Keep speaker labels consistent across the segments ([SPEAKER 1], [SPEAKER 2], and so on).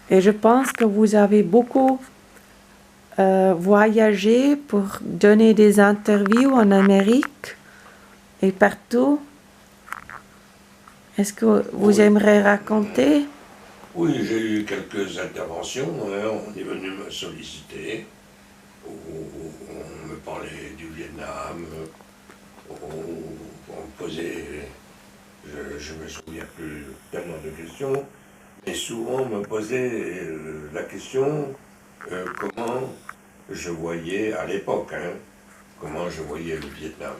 [SPEAKER 1] Et je pense que vous avez beaucoup voyagé pour donner des interviews en Amérique et partout. Est-ce que vous
[SPEAKER 2] Oui.
[SPEAKER 1] aimeriez raconter?
[SPEAKER 2] Oui, j'ai eu quelques interventions, hein, on est venu me solliciter, où on me parlait du Vietnam, où on me posait, je me souviens plus tellement de questions, mais souvent on me posait la question comment je voyais à l'époque, hein, comment je voyais le Vietnam.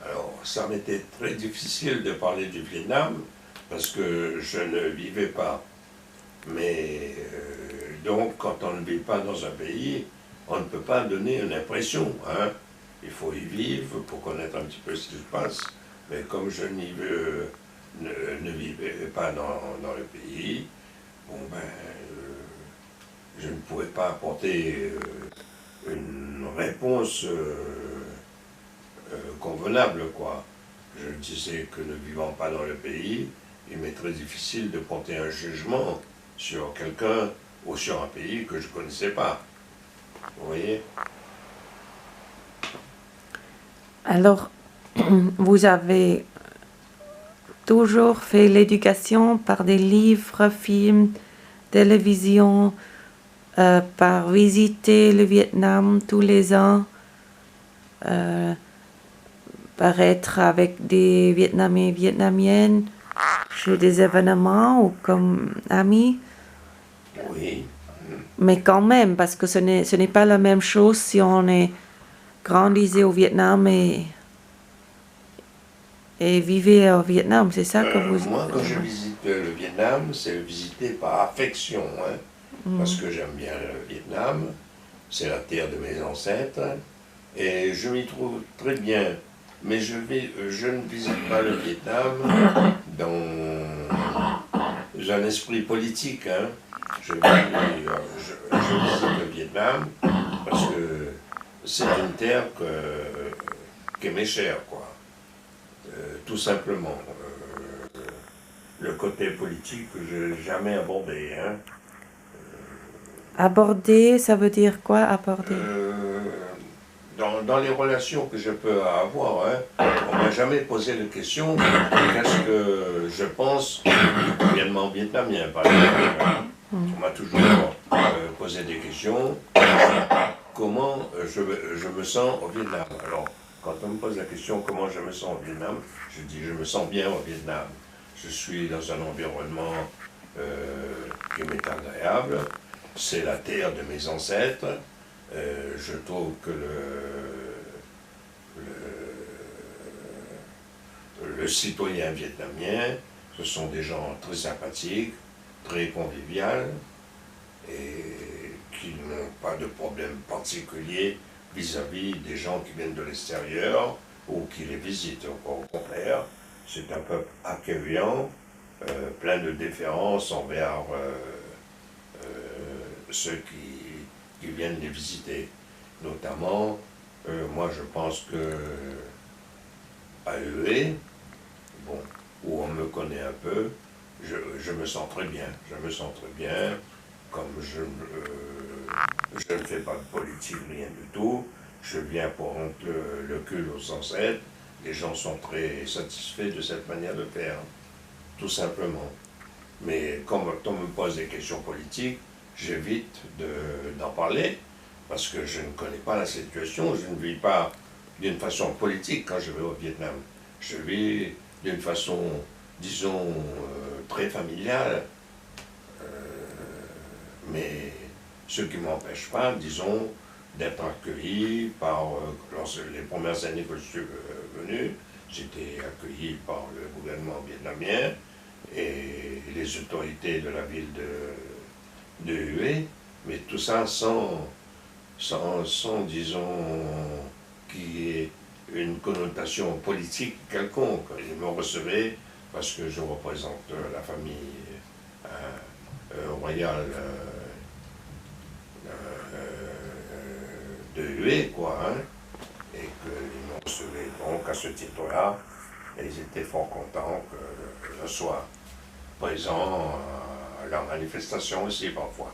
[SPEAKER 2] Alors, ça m'était très difficile de parler du Vietnam parce que je ne vivais pas. Mais donc, quand on ne vit pas dans un pays, on ne peut pas donner une impression, hein. Il faut y vivre pour connaître un petit peu ce qui se passe. Mais comme je ne vivais pas dans le pays, bon ben, je ne pouvais pas apporter une réponse convenable, quoi. Je disais que ne vivant pas dans le pays, il m'est très difficile de porter un jugement sur quelqu'un ou sur un pays que je ne connaissais pas. Vous voyez?
[SPEAKER 1] Alors, vous avez toujours fait l'éducation par des livres, films, télévision, par visiter le Vietnam tous les ans, par être avec des Vietnamiens et Vietnamiennes chez des événements ou comme amis.
[SPEAKER 2] Oui.
[SPEAKER 1] Mais quand même, parce que ce n'est pas la même chose si on est grandissé au Vietnam et vivait au Vietnam, c'est ça que vous...
[SPEAKER 2] Moi, quand je visite le Vietnam, c'est visiter par affection, hein, parce que j'aime bien le Vietnam, c'est la terre de mes ancêtres, et je m'y trouve très bien. Mais je ne visite pas le Vietnam dans un esprit politique, hein. Je visite le Vietnam parce que c'est une terre qui m'est chère, quoi. Tout simplement. Le côté politique, je n'ai jamais abordé, hein.
[SPEAKER 1] Aborder, ça veut dire quoi, aborder?
[SPEAKER 2] Dans les relations que je peux avoir, hein, on ne m'a jamais posé la question qu'est-ce que je pense du gouvernement vietnamien, par exemple. On m'a toujours posé des questions. Comment je me sens au Vietnam. Alors, quand on me pose la question comment je me sens au Vietnam, je dis je me sens bien au Vietnam. Je suis dans un environnement qui m'est agréable. C'est la terre de mes ancêtres. Je trouve que le citoyen vietnamien, ce sont des gens très sympathiques, très conviviaux et qui n'ont pas de problème particulier vis-à-vis des gens qui viennent de l'extérieur ou qui les visitent. Au contraire, c'est un peuple accueillant, plein de déférence envers ceux qui viennent les visiter. Notamment, moi je pense que à EE, bon, où on me connaît un peu, je me sens très bien. Je me sens très bien, comme je ne fais pas de politique, rien du tout. Je viens pour rendre le culte aux ancêtres. Les gens sont très satisfaits de cette manière de faire, tout simplement. Mais quand on me pose des questions politiques, j'évite d'en parler, parce que je ne connais pas la situation, je ne vis pas d'une façon politique quand je vais au Vietnam. Je vis d'une façon, disons, très familiale, mais ce qui ne m'empêche pas, disons, d'être accueilli par, les premières années que je suis venu, j'étais accueilli par le gouvernement vietnamien et les autorités de la ville de Hue, mais tout ça sans disons, qu'il y ait une connotation politique quelconque. Ils me recevaient parce que je représente la famille royale de Hue, quoi, hein, et qu'ils me recevaient donc à ce titre-là, et ils étaient fort contents que je sois présent la manifestation aussi parfois.